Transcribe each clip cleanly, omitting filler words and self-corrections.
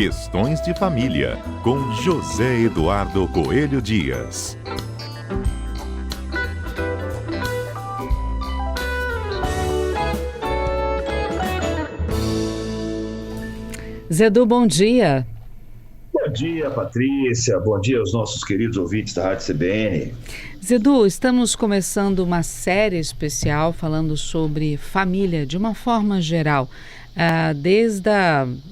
Questões de Família, com José Eduardo Coelho Dias. Zedu, bom dia. Bom dia, Patrícia. Bom dia aos nossos queridos ouvintes da Rádio CBN. Zedu, estamos começando uma série especial falando sobre família de uma forma geral. Desde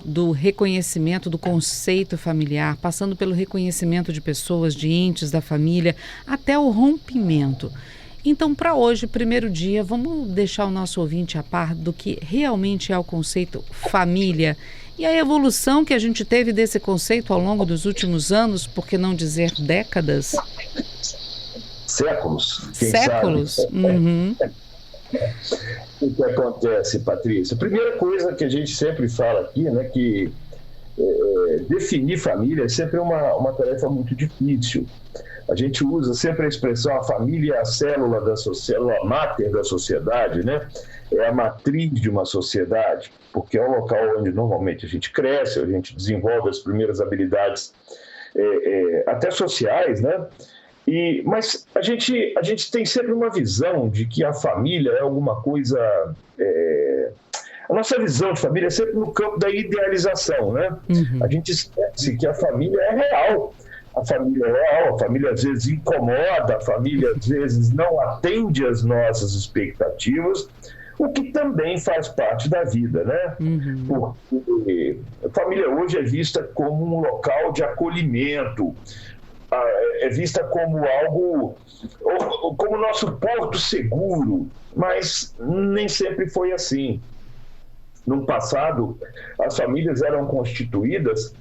do reconhecimento do conceito familiar, passando pelo reconhecimento de pessoas, de entes da família, até o rompimento. Então, para hoje, primeiro dia, vamos deixar o nosso ouvinte a par do que realmente é o conceito família e a evolução que a gente teve desse conceito ao longo dos últimos anos, por que não dizer décadas? Séculos. Séculos? Uhum. O que acontece, Patrícia? A primeira coisa que a gente sempre fala aqui, né, que definir família é sempre uma tarefa muito difícil. A gente usa sempre a expressão a família é a célula máter da sociedade, né? É a matriz de uma sociedade, porque é o local onde normalmente a gente cresce, a gente desenvolve as primeiras habilidades até sociais, né? Mas a gente tem sempre uma visão de que a família é alguma coisa... A nossa visão de família é sempre no campo da idealização, né? Uhum. A gente esquece que a família é real. A família é real, a família às vezes incomoda, a família às vezes não atende às nossas expectativas, o que também faz parte da vida, né? Uhum. Porque a família hoje é vista como um local de acolhimento, é vista como algo, como nosso porto seguro, mas nem sempre foi assim. No passado, as famílias eram constituídas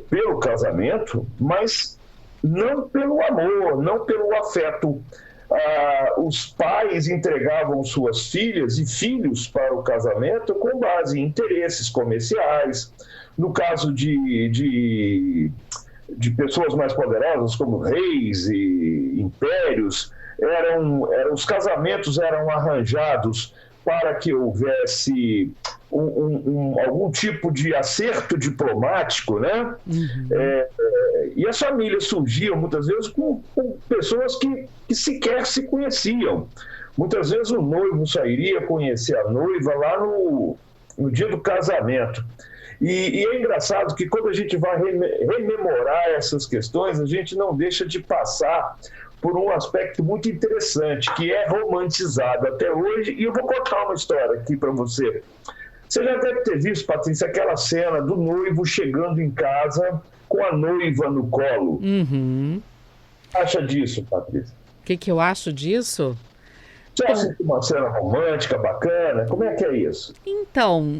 pelo casamento, mas não pelo amor, não pelo afeto. Os pais entregavam suas filhas e filhos para o casamento com base em interesses comerciais. No caso de pessoas mais poderosas, como reis e impérios, os casamentos eram arranjados para que houvesse algum tipo de acerto diplomático, né? Uhum. E as famílias surgiam muitas vezes com pessoas que sequer se conheciam. Muitas vezes o noivo sairia conhecer a noiva lá no dia do casamento. E é engraçado que quando a gente vai rememorar essas questões, a gente não deixa de passar por um aspecto muito interessante, que é romantizado até hoje. E eu vou contar uma história aqui para você. Você já deve ter visto, Patrícia, aquela cena do noivo chegando em casa com a noiva no colo. Uhum. O que acha disso, Patrícia? O que eu acho disso? Você acha que uma cena romântica, bacana? Como é que é isso? Então,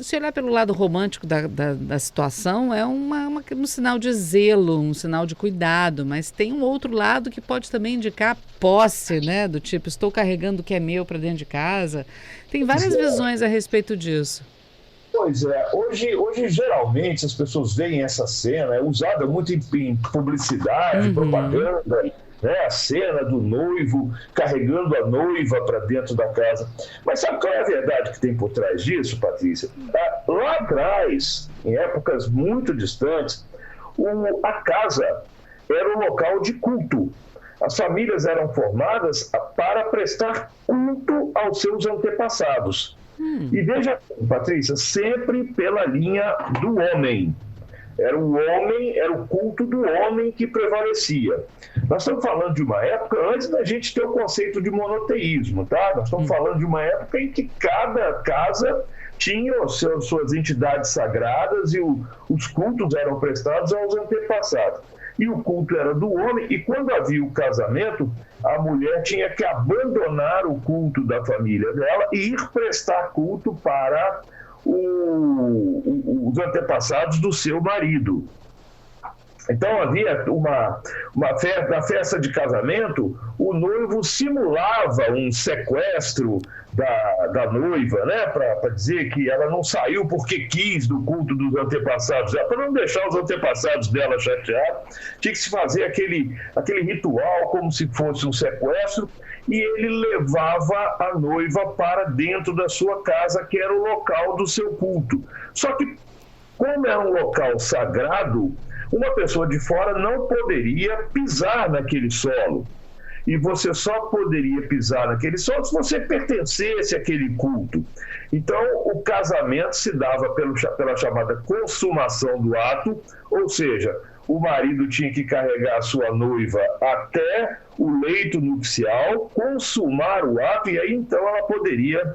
se olhar pelo lado romântico da situação, é um sinal de zelo, um sinal de cuidado, mas tem um outro lado que pode também indicar posse, né? Do tipo, estou carregando o que é meu para dentro de casa. Tem várias visões a respeito disso. Pois é, hoje geralmente as pessoas veem essa cena, é usada muito em publicidade, propaganda, né? A cena do noivo carregando a noiva para dentro da casa. Mas sabe qual é a verdade que tem por trás disso, Patrícia? Lá atrás, em épocas muito distantes, a casa era um local de culto. As famílias eram formadas para prestar culto aos seus antepassados. E veja, Patrícia, sempre pela linha do homem. Era o culto do homem que prevalecia. Nós estamos falando de uma época antes da gente ter o conceito de monoteísmo, tá? Nós estamos falando de uma época em que cada casa tinha suas entidades sagradas e os cultos eram prestados aos antepassados. E o culto era do homem, e quando havia o casamento, a mulher tinha que abandonar o culto da família dela e ir prestar culto para os antepassados do seu marido. Então havia na festa de casamento, o noivo simulava um sequestro da noiva, né, para dizer que ela não saiu porque quis do culto dos antepassados dela, para não deixar os antepassados dela chateados. Tinha que se fazer aquele ritual como se fosse um sequestro, e ele levava a noiva para dentro da sua casa, que era o local do seu culto. Só que como é um local sagrado, uma pessoa de fora não poderia pisar naquele solo. E você só poderia pisar naquele solo se você pertencesse àquele culto. Então, o casamento se dava pela chamada consumação do ato, ou seja, o marido tinha que carregar a sua noiva até o leito nupcial, consumar o ato, e aí então ela poderia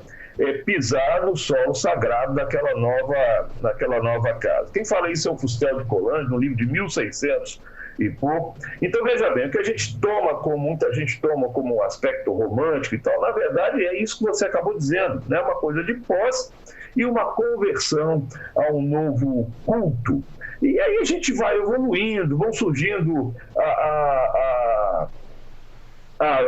pisar no solo sagrado daquela nova casa. Quem fala isso é o Fustel de Coulanges, no livro de 1600 e pouco. Então, veja bem, o que a gente toma como, muita gente toma como um aspecto romântico e tal, na verdade é isso que você acabou dizendo, né? Uma coisa de posse e uma conversão a um novo culto. E aí a gente vai evoluindo, vão surgindo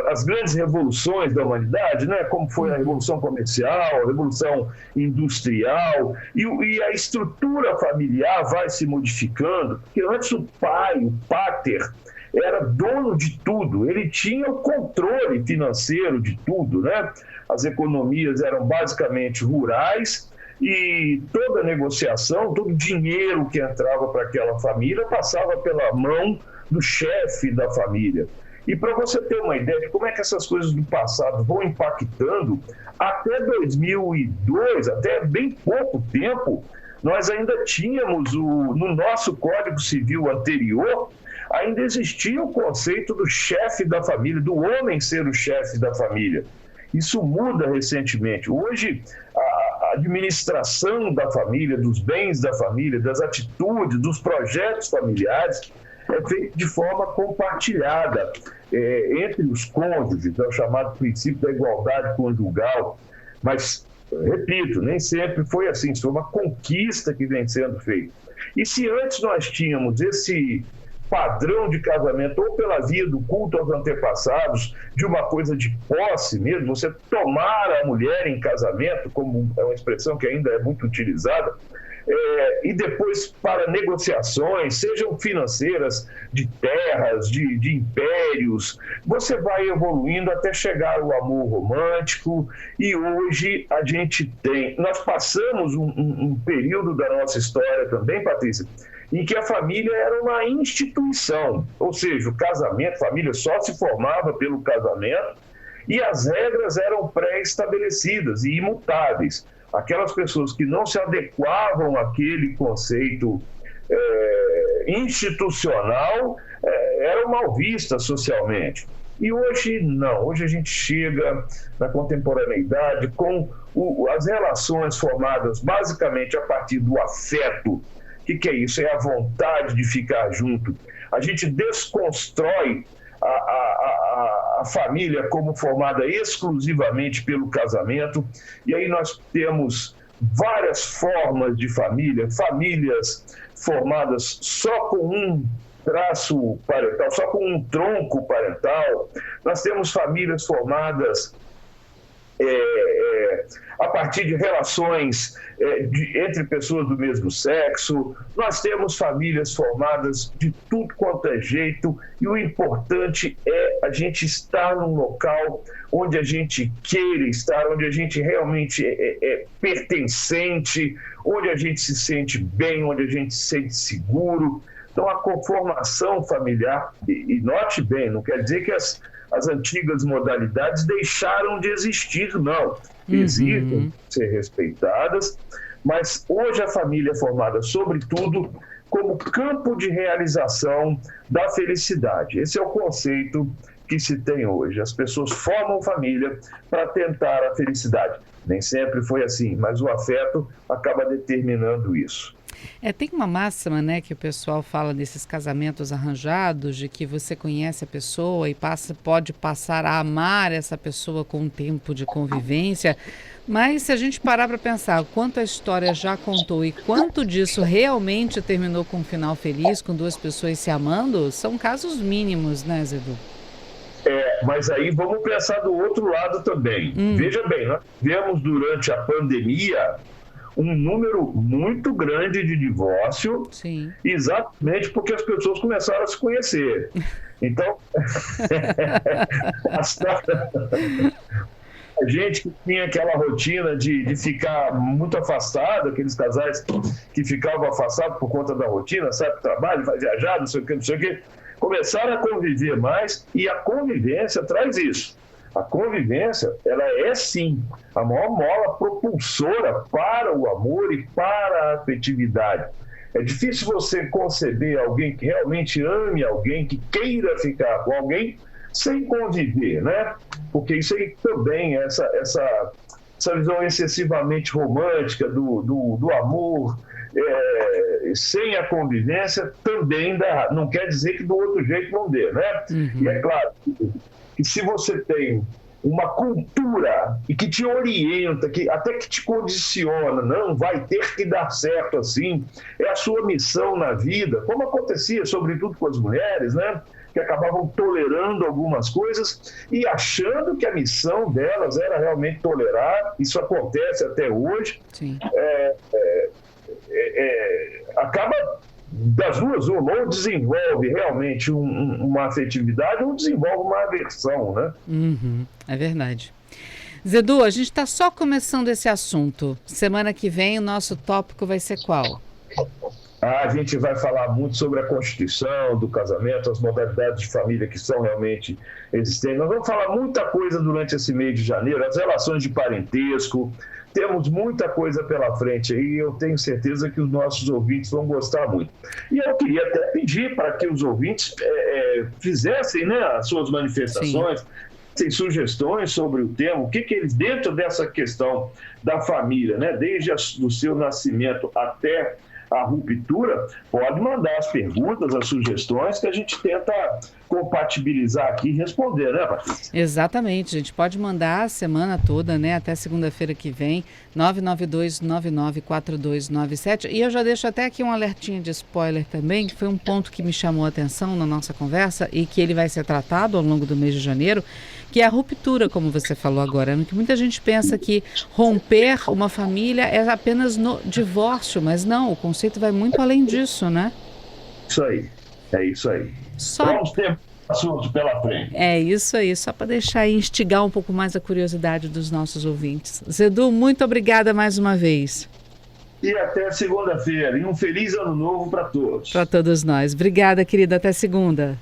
as grandes revoluções da humanidade, né? Como foi a Revolução Comercial, a Revolução Industrial, e a estrutura familiar vai se modificando, porque antes o pai, o pater, era dono de tudo, ele tinha o controle financeiro de tudo, né? As economias eram basicamente rurais, e toda negociação, todo dinheiro que entrava para aquela família passava pela mão do chefe da família. E para você ter uma ideia de como é que essas coisas do passado vão impactando, até 2002, até bem pouco tempo, nós ainda tínhamos, no nosso Código Civil anterior, ainda existia o conceito do chefe da família, do homem ser o chefe da família. Isso muda recentemente. Hoje, a administração da família, dos bens da família, das atitudes, dos projetos familiares, é feito de forma compartilhada entre os cônjuges, é o chamado princípio da igualdade conjugal. Mas, repito, nem sempre foi assim, isso foi uma conquista que vem sendo feita. E se antes nós tínhamos esse padrão de casamento, ou pela via do culto aos antepassados, de uma coisa de posse mesmo, você tomar a mulher em casamento, como é uma expressão que ainda é muito utilizada, e depois para negociações, sejam financeiras, de terras, de impérios, você vai evoluindo até chegar ao amor romântico, e hoje a gente tem, nós passamos um período da nossa história também, Patrícia, em que a família era uma instituição, ou seja, o casamento, a família só se formava pelo casamento, e as regras eram pré-estabelecidas e imutáveis. Aquelas pessoas que não se adequavam àquele conceito institucional eram mal vistas socialmente. E hoje não, hoje a gente chega na contemporaneidade com as relações formadas basicamente a partir do afeto. O que é isso? É a vontade de ficar junto. A gente desconstrói a família como formada exclusivamente pelo casamento, e aí nós temos várias formas de família, famílias formadas só com um traço parental, só com um tronco parental. Nós temos famílias formadas a partir de relações entre pessoas do mesmo sexo. Nós temos famílias formadas de tudo quanto é jeito, e o importante é a gente estar num local onde a gente queira estar, onde a gente realmente é pertencente, onde a gente se sente bem, onde a gente se sente seguro. Então, a conformação familiar, e note bem, não quer dizer que as antigas modalidades deixaram de existir, não. Existem, ser respeitadas, mas hoje a família é formada, sobretudo, como campo de realização da felicidade. Esse é o conceito que se tem hoje. As pessoas formam família para tentar a felicidade. Nem sempre foi assim, mas o afeto acaba determinando isso. Tem uma máxima, né, que o pessoal fala desses casamentos arranjados, de que você conhece a pessoa e pode passar a amar essa pessoa com um tempo de convivência, mas se a gente parar para pensar quanto a história já contou e quanto disso realmente terminou com um final feliz, com duas pessoas se amando, são casos mínimos, né, Zedu? Mas aí vamos pensar do outro lado também. Veja bem, nós tivemos durante a pandemia um número muito grande de divórcio, sim, exatamente porque as pessoas começaram a se conhecer. Então, a A gente que tinha aquela rotina de ficar muito afastado, aqueles casais que ficavam afastados por conta da rotina, sai para o trabalho, vai viajar, não sei o que, começaram a conviver mais, e a convivência traz isso. A convivência, ela é sim a maior mola propulsora para o amor e para a afetividade. É difícil você conceber alguém que realmente ame alguém, que queira ficar com alguém, sem conviver, né? Porque isso aí também, essa visão excessivamente romântica do amor, sem a convivência, também dá. Não quer dizer que do outro jeito não dê, né? E é claro que se você tem uma cultura e que te orienta, até que te condiciona, não vai ter que dar certo assim, é a sua missão na vida, como acontecia sobretudo com as mulheres, né? Que acabavam tolerando algumas coisas e achando que a missão delas era realmente tolerar. Isso acontece até hoje. Sim. Acaba das duas, ou desenvolve realmente uma afetividade ou desenvolve uma aversão, né? É verdade. Zedu, a gente está só começando esse assunto. Semana que vem o nosso tópico vai ser qual? A gente vai falar muito sobre a constituição do casamento, as modalidades de família que são realmente existentes. Nós vamos falar muita coisa durante esse mês de janeiro, as relações de parentesco. Temos muita coisa pela frente aí, eu tenho certeza que os nossos ouvintes vão gostar muito. E eu queria até pedir para que os ouvintes fizessem, né, as suas manifestações, tem sugestões sobre o tema, o que eles, dentro dessa questão da família, né, desde o seu nascimento até a ruptura, pode mandar as perguntas, as sugestões que a gente tenta compatibilizar aqui e responder, né, Patrícia? Exatamente, a gente pode mandar a semana toda, né, até segunda-feira que vem, 992994297. E eu já deixo até aqui um alertinho de spoiler também, que foi um ponto que me chamou a atenção na nossa conversa e que ele vai ser tratado ao longo do mês de janeiro, que é a ruptura, como você falou agora, que muita gente pensa que romper uma família é apenas no divórcio, mas não, o conceito vai muito além disso, né? Isso aí, é isso aí. Só... ter assuntos pela frente. É isso aí, só para deixar e instigar um pouco mais a curiosidade dos nossos ouvintes. Zedu, muito obrigada mais uma vez. E até segunda-feira. E um feliz ano novo para todos. Para todos nós. Obrigada, querida. Até segunda.